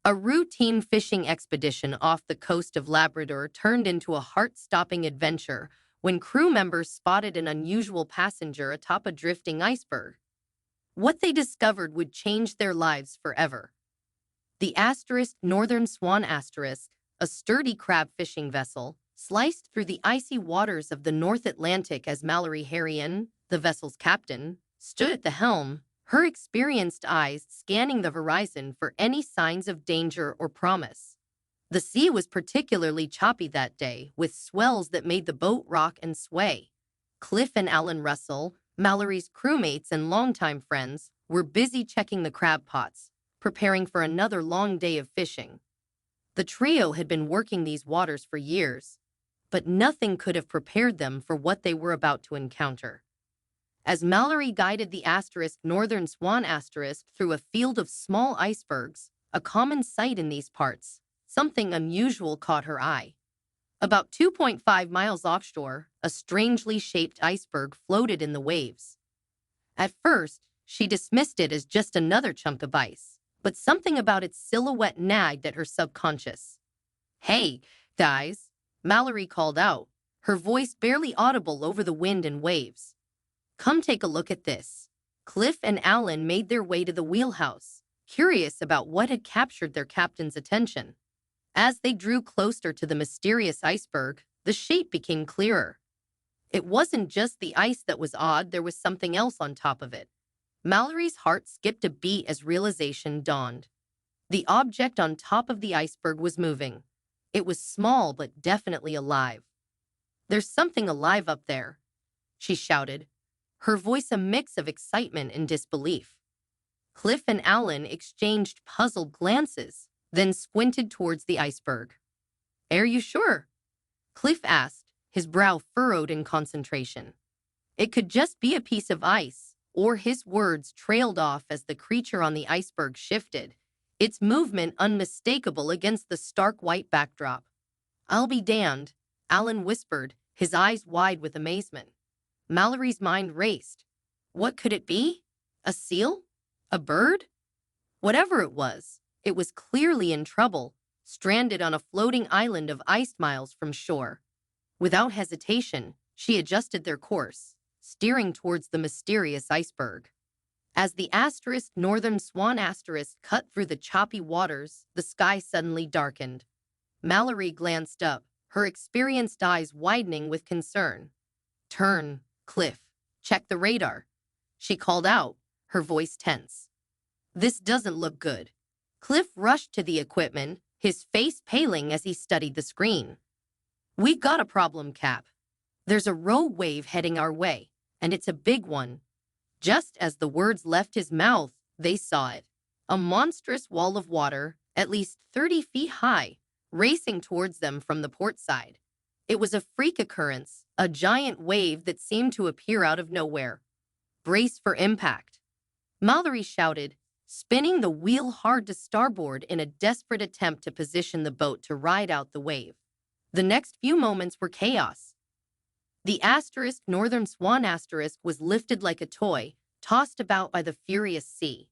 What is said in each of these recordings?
A routine fishing expedition off the coast of Labrador turned into a heart-stopping adventure when crew members spotted an unusual passenger atop a drifting iceberg. What they discovered would change their lives forever. The Northern Swan a sturdy crab fishing vessel, sliced through the icy waters of the North Atlantic as Mallory Harrion, the vessel's captain, stood at the helm, her experienced eyes scanning the horizon for any signs of danger or promise. The sea was particularly choppy that day, with swells that made the boat rock and sway. Cliff and Alan Russell, Mallory's crewmates and longtime friends, were busy checking the crab pots, preparing for another long day of fishing. The trio had been working these waters for years, but nothing could have prepared them for what they were about to encounter. As Mallory guided the Northern Swan through a field of small icebergs, a common sight in these parts, something unusual caught her eye. About 2.5 miles offshore, a strangely shaped iceberg floated in the waves. At first, she dismissed it as just another chunk of ice, but something about its silhouette nagged at her subconscious. "Hey, guys," Mallory called out, her voice barely audible over the wind and waves. "Come take a look at this." Cliff and Alan made their way to the wheelhouse, curious about what had captured their captain's attention. As they drew closer to the mysterious iceberg, the shape became clearer. It wasn't just the ice that was odd, there was something else on top of it. Mallory's heart skipped a beat as realization dawned. The object on top of the iceberg was moving. It was small but definitely alive. "There's something alive up there," she shouted, her voice a mix of excitement and disbelief. Cliff and Alan exchanged puzzled glances, then squinted towards the iceberg. "Are you sure?" Cliff asked, his brow furrowed in concentration. It could just be a piece of ice, or his words trailed off as the creature on the iceberg shifted, its movement unmistakable against the stark white backdrop. "I'll be damned," Alan whispered, his eyes wide with amazement. Mallory's mind raced. What could it be? A seal? A bird? Whatever it was clearly in trouble, stranded on a floating island of ice miles from shore. Without hesitation, she adjusted their course, steering towards the mysterious iceberg. As the Northern Swan cut through the choppy waters, the sky suddenly darkened. Mallory glanced up, her experienced eyes widening with concern. "Turn, Cliff. Check the radar," she called out, her voice tense. "This doesn't look good." Cliff rushed to the equipment, his face paling as he studied the screen. "We got a problem, Cap. There's a rogue wave heading our way, and it's a big one." Just as the words left his mouth, they saw it. A monstrous wall of water, at least 30 feet high, racing towards them from the port side. It was a freak occurrence, a giant wave that seemed to appear out of nowhere. "Brace for impact," Mallory shouted, spinning the wheel hard to starboard in a desperate attempt to position the boat to ride out the wave. The next few moments were chaos. The Northern Swan was lifted like a toy, tossed about by the furious sea.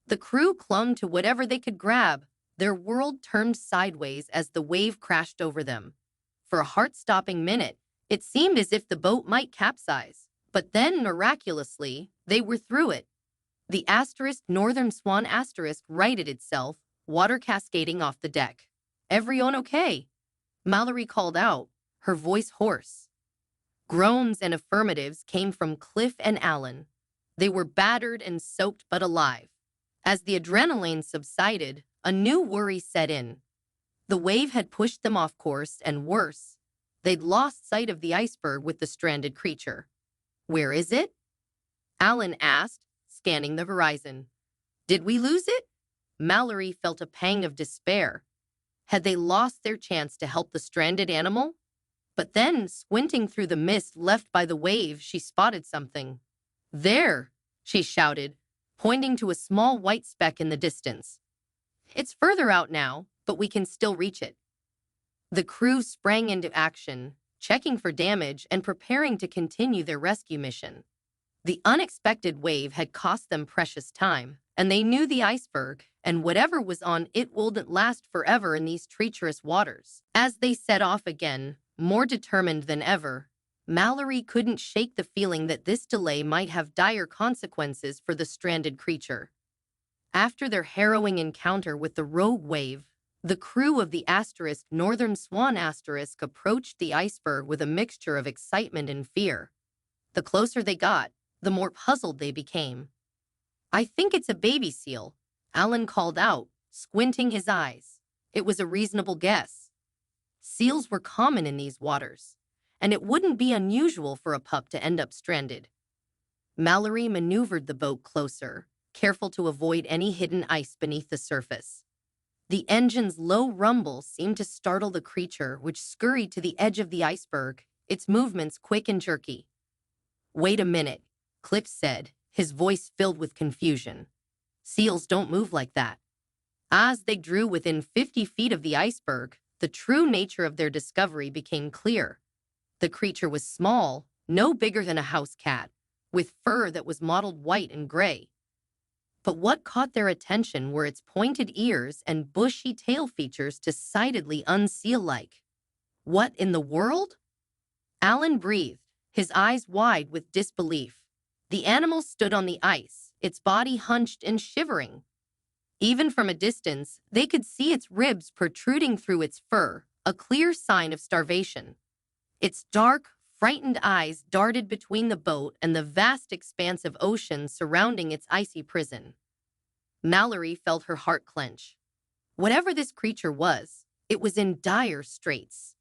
The crew clung to whatever they could grab. Their world turned sideways as the wave crashed over them. For a heart-stopping minute, it seemed as if the boat might capsize, but then, miraculously, they were through it. The Northern Swan righted itself, water cascading off the deck. "Everyone okay?" Mallory called out, her voice hoarse. Groans and affirmatives came from Cliff and Alan. They were battered and soaked but alive. As the adrenaline subsided, a new worry set in. The wave had pushed them off course, and worse, they'd lost sight of the iceberg with the stranded creature. "Where is it?" Alan asked, scanning the horizon. "Did we lose it?" Mallory felt a pang of despair. Had they lost their chance to help the stranded animal? But then, squinting through the mist left by the wave, she spotted something. "There!" she shouted, pointing to a small white speck in the distance. "It's further out now, but we can still reach it." The crew sprang into action, checking for damage and preparing to continue their rescue mission. The unexpected wave had cost them precious time, and they knew the iceberg, and whatever was on it wouldn't last forever in these treacherous waters. As they set off again, more determined than ever, Mallory couldn't shake the feeling that this delay might have dire consequences for the stranded creature. After their harrowing encounter with the rogue wave, the crew of the Northern Swan approached the iceberg with a mixture of excitement and fear. The closer they got, the more puzzled they became. "I think it's a baby seal," Alan called out, squinting his eyes. It was a reasonable guess. Seals were common in these waters, and it wouldn't be unusual for a pup to end up stranded. Mallory maneuvered the boat closer, careful to avoid any hidden ice beneath the surface. The engine's low rumble seemed to startle the creature, which scurried to the edge of the iceberg, its movements quick and jerky. "Wait a minute," Cliff said, his voice filled with confusion. "Seals don't move like that." As they drew within 50 feet of the iceberg, the true nature of their discovery became clear. The creature was small, no bigger than a house cat, with fur that was mottled white and gray. But what caught their attention were its pointed ears and bushy tail features decidedly unseal-like. "What in the world?" Alan breathed, his eyes wide with disbelief. The animal stood on the ice, its body hunched and shivering. Even from a distance, they could see its ribs protruding through its fur, a clear sign of starvation. Its dark, frightened eyes darted between the boat and the vast expanse of ocean surrounding its icy prison. Mallory felt her heart clench. Whatever this creature was, it was in dire straits.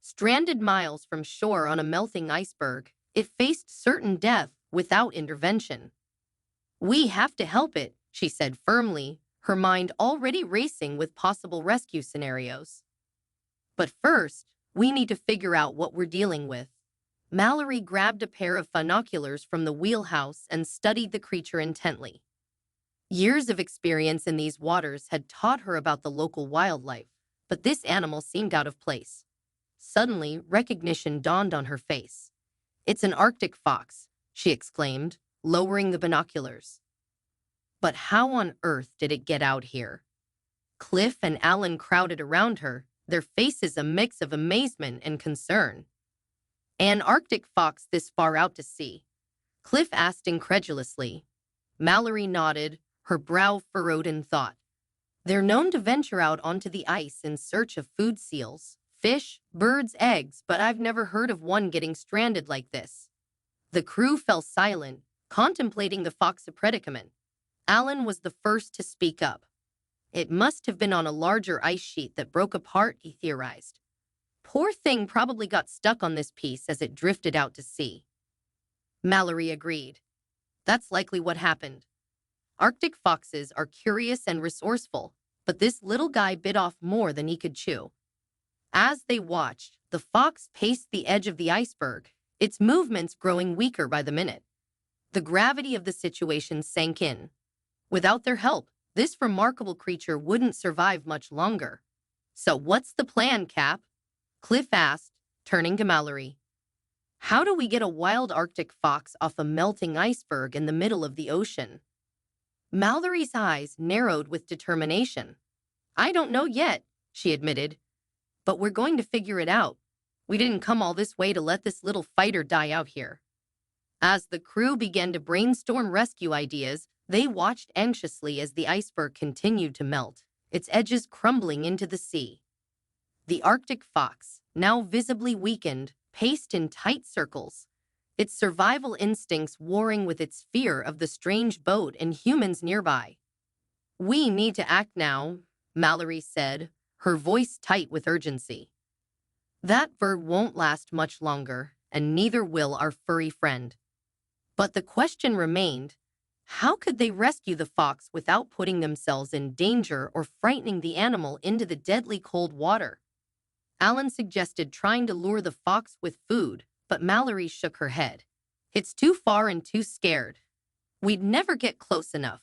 Stranded miles from shore on a melting iceberg, it faced certain death without intervention. "We have to help it," she said firmly, her mind already racing with possible rescue scenarios. "But first, we need to figure out what we're dealing with." Mallory grabbed a pair of binoculars from the wheelhouse and studied the creature intently. Years of experience in these waters had taught her about the local wildlife, but this animal seemed out of place. Suddenly, recognition dawned on her face. "It's an Arctic fox," she exclaimed, lowering the binoculars. But how on earth did it get out here? Cliff and Alan crowded around her, their faces a mix of amazement and concern. "An Arctic fox this far out to sea?" Cliff asked incredulously. Mallory nodded, her brow furrowed in thought. "They're known to venture out onto the ice in search of food seals, fish, birds, eggs, but I've never heard of one getting stranded like this." The crew fell silent, contemplating the fox's predicament. Alan was the first to speak up. "It must have been on a larger ice sheet that broke apart," he theorized. "Poor thing probably got stuck on this piece as it drifted out to sea." Mallory agreed. "That's likely what happened. Arctic foxes are curious and resourceful, but this little guy bit off more than he could chew." As they watched, the fox paced the edge of the iceberg, its movements growing weaker by the minute. The gravity of the situation sank in. Without their help, this remarkable creature wouldn't survive much longer. "So what's the plan, Cap?" Cliff asked, turning to Mallory. "How do we get a wild Arctic fox off a melting iceberg in the middle of the ocean?" Mallory's eyes narrowed with determination. "I don't know yet," she admitted. "But we're going to figure it out. We didn't come all this way to let this little fighter die out here." As the crew began to brainstorm rescue ideas, they watched anxiously as the iceberg continued to melt, its edges crumbling into the sea. The Arctic fox, now visibly weakened, paced in tight circles, its survival instincts warring with its fear of the strange boat and humans nearby. "We need to act now," Mallory said, her voice tight with urgency. "That bird won't last much longer, and neither will our furry friend." But the question remained, how could they rescue the fox without putting themselves in danger or frightening the animal into the deadly cold water? Alan suggested trying to lure the fox with food, but Mallory shook her head. "It's too far and too scared. We'd never get close enough."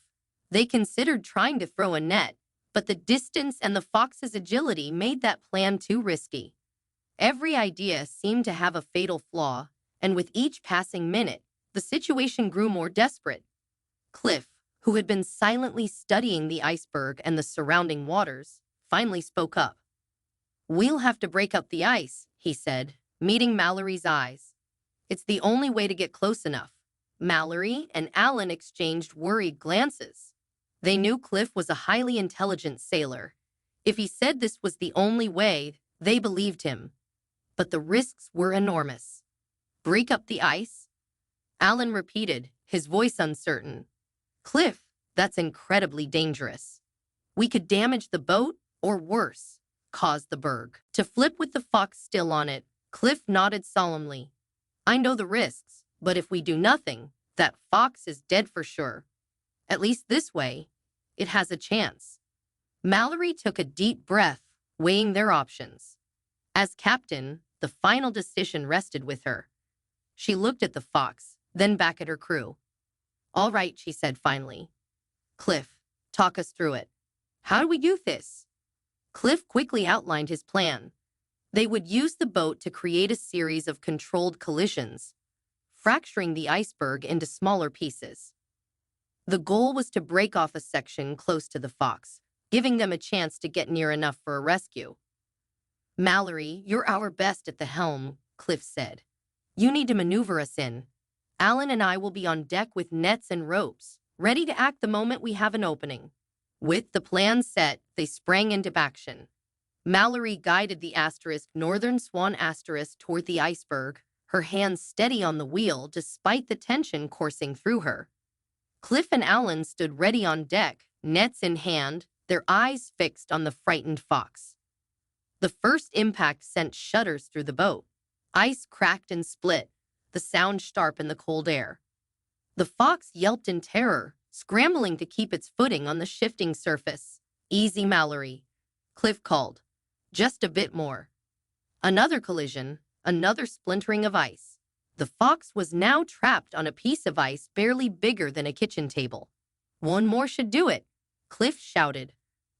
They considered trying to throw a net, but the distance and the fox's agility made that plan too risky. Every idea seemed to have a fatal flaw, and with each passing minute, the situation grew more desperate. "Cliff, who had been silently studying the iceberg and the surrounding waters, finally spoke up. "We'll have to break up the ice," he said, meeting Mallory's eyes. "It's the only way to get close enough." Mallory and Alan exchanged worried glances. They knew Cliff was a highly intelligent sailor. If he said this was the only way, they believed him. But the risks were enormous. "Break up the ice?" Alan repeated, his voice uncertain. "Cliff, that's incredibly dangerous. We could damage the boat, or worse, cause the berg to flip with the fox still on it." Cliff nodded solemnly. "I know the risks, but if we do nothing, that fox is dead for sure. At least this way, it has a chance." Mallory took a deep breath, weighing their options. As captain, the final decision rested with her. She looked at the fox, then back at her crew. "All right," she said finally. "Cliff, talk us through it. How do we do this?" Cliff quickly outlined his plan. They would use the boat to create a series of controlled collisions, fracturing the iceberg into smaller pieces. The goal was to break off a section close to the fox, giving them a chance to get near enough for a rescue. "Mallory, you're our best at the helm," Cliff said. "You need to maneuver us in. Alan and I will be on deck with nets and ropes, ready to act the moment we have an opening." With the plan set, they sprang into action. Mallory guided the Northern Swan toward the iceberg, her hands steady on the wheel despite the tension coursing through her. Cliff and Alan stood ready on deck, nets in hand, their eyes fixed on the frightened fox. The first impact sent shudders through the boat. Ice cracked and split, the sound sharp in the cold air. The fox yelped in terror, scrambling to keep its footing on the shifting surface. "Easy, Mallory," Cliff called. "Just a bit more." Another collision, another splintering of ice. The fox was now trapped on a piece of ice barely bigger than a kitchen table. "One more should do it," Cliff shouted.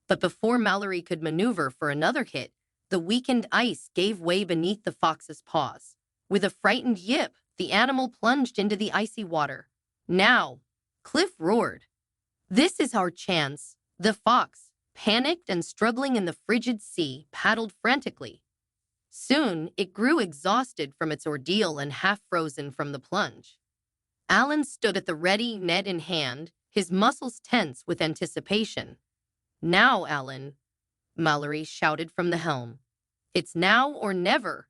But before Mallory could maneuver for another hit, the weakened ice gave way beneath the fox's paws. With a frightened yip, the animal plunged into the icy water. "Now!" Cliff roared. "This is our chance." The fox, panicked and struggling in the frigid sea, paddled frantically. Soon, it grew exhausted from its ordeal and half-frozen from the plunge. Alan stood at the ready, net in hand, his muscles tense with anticipation. "Now, Alan," Mallory shouted from the helm. "It's now or never."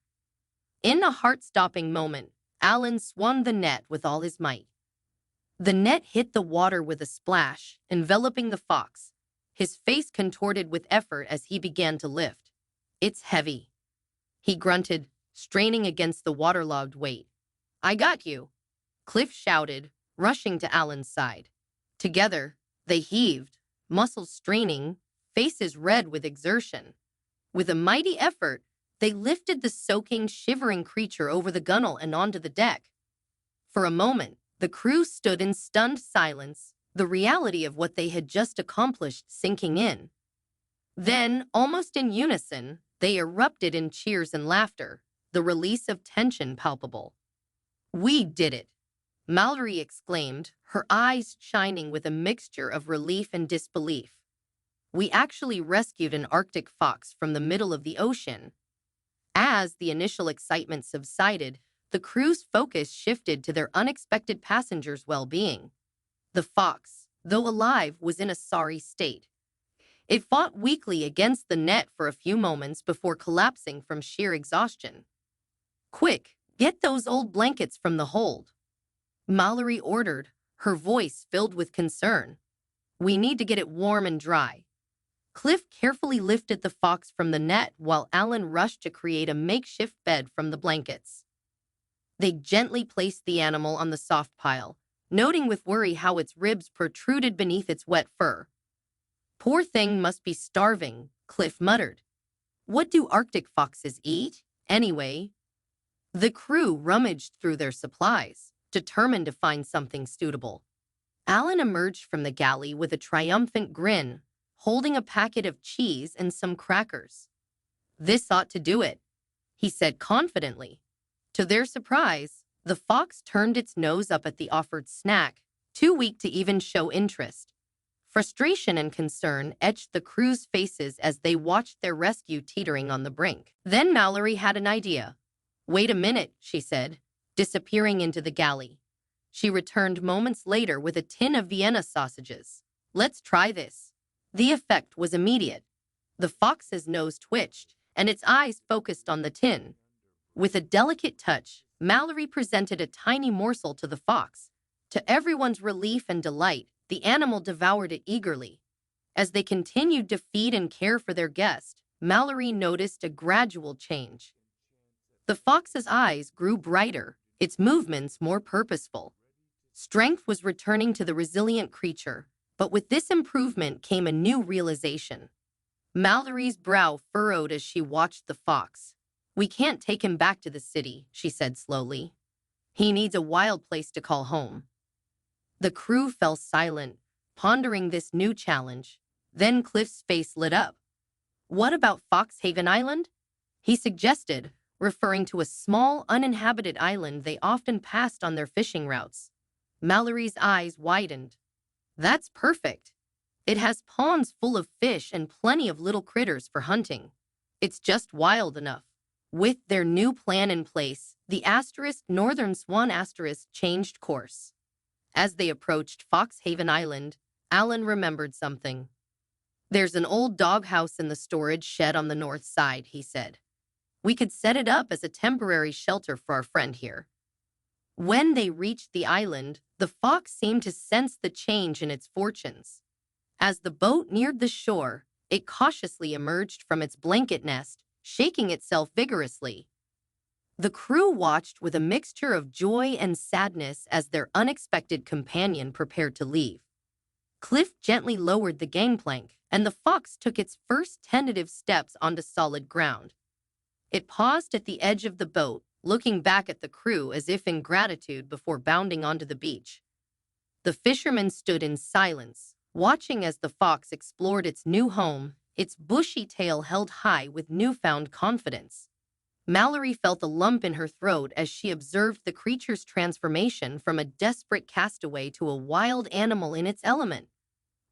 In a heart-stopping moment, Alan swung the net with all his might. The net hit the water with a splash, enveloping the fox. His face contorted with effort as he began to lift. "It's heavy," he grunted, straining against the waterlogged weight. "I got you," Cliff shouted, rushing to Alan's side. Together, they heaved, muscles straining, faces red with exertion. With a mighty effort, they lifted the soaking, shivering creature over the gunwale and onto the deck. For a moment, the crew stood in stunned silence, the reality of what they had just accomplished sinking in. Then, almost in unison, they erupted in cheers and laughter, the release of tension palpable. "We did it," Mallory exclaimed, her eyes shining with a mixture of relief and disbelief. "We actually rescued an Arctic fox from the middle of the ocean." As the initial excitement subsided, the crew's focus shifted to their unexpected passengers' well-being. The fox, though alive, was in a sorry state. It fought weakly against the net for a few moments before collapsing from sheer exhaustion. "Quick, get those old blankets from the hold," Mallory ordered, her voice filled with concern. "We need to get it warm and dry." Cliff carefully lifted the fox from the net while Alan rushed to create a makeshift bed from the blankets. They gently placed the animal on the soft pile, noting with worry how its ribs protruded beneath its wet fur. "Poor thing must be starving," Cliff muttered. "What do Arctic foxes eat, anyway?" The crew rummaged through their supplies, determined to find something suitable. Alan emerged from the galley with a triumphant grin, holding a packet of cheese and some crackers. "This ought to do it," he said confidently. To their surprise, the fox turned its nose up at the offered snack, too weak to even show interest. Frustration and concern etched the crew's faces as they watched their rescue teetering on the brink. Then Mallory had an idea. "Wait a minute," she said, disappearing into the galley. She returned moments later with a tin of Vienna sausages. "Let's try this." The effect was immediate. The fox's nose twitched, and its eyes focused on the tin. With a delicate touch, Mallory presented a tiny morsel to the fox. To everyone's relief and delight, the animal devoured it eagerly. As they continued to feed and care for their guest, Mallory noticed a gradual change. The fox's eyes grew brighter, its movements more purposeful. Strength was returning to the resilient creature, but with this improvement came a new realization. Mallory's brow furrowed as she watched the fox. "We can't take him back to the city," she said slowly. "He needs a wild place to call home." The crew fell silent, pondering this new challenge. Then Cliff's face lit up. "What about Foxhaven Island?" he suggested, referring to a small, uninhabited island they often passed on their fishing routes. Mallory's eyes widened. "That's perfect. It has ponds full of fish and plenty of little critters for hunting. It's just wild enough." With their new plan in place, the Northern Swan changed course. As they approached Foxhaven Island, Alan remembered something. "There's an old doghouse in the storage shed on the north side," he said. "We could set it up as a temporary shelter for our friend here." When they reached the island, the fox seemed to sense the change in its fortunes. As the boat neared the shore, it cautiously emerged from its blanket nest, shaking itself vigorously. The crew watched with a mixture of joy and sadness as their unexpected companion prepared to leave. Cliff gently lowered the gangplank, and the fox took its first tentative steps onto solid ground. It paused at the edge of the boat, looking back at the crew as if in gratitude before bounding onto the beach. The fishermen stood in silence, watching as the fox explored its new home, its bushy tail held high with newfound confidence. Mallory felt a lump in her throat as she observed the creature's transformation from a desperate castaway to a wild animal in its element.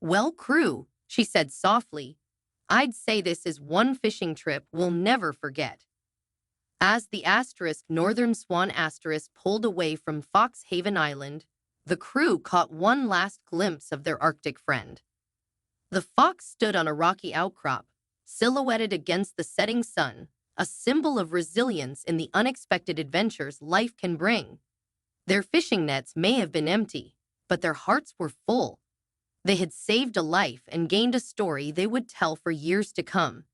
"Well, crew," she said softly, "I'd say this is one fishing trip we'll never forget." As the Northern Swan pulled away from Foxhaven Island, the crew caught one last glimpse of their Arctic friend. The fox stood on a rocky outcrop, silhouetted against the setting sun, a symbol of resilience in the unexpected adventures life can bring. Their fishing nets may have been empty, but their hearts were full. They had saved a life and gained a story they would tell for years to come.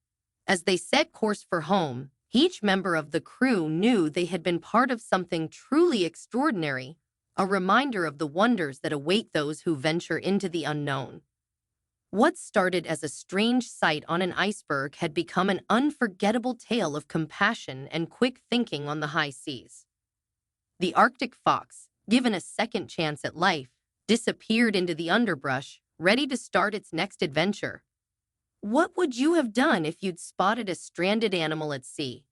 As they set course for home, each member of the crew knew they had been part of something truly extraordinary, a reminder of the wonders that await those who venture into the unknown. What started as a strange sight on an iceberg had become an unforgettable tale of compassion and quick thinking on the high seas. The Arctic fox, given a second chance at life, disappeared into the underbrush, ready to start its next adventure. What would you have done if you'd spotted a stranded animal at sea?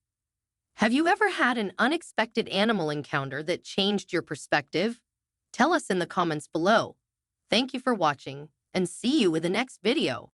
Have you ever had an unexpected animal encounter that changed your perspective? Tell us in the comments below. Thank you for watching, and see you in the next video.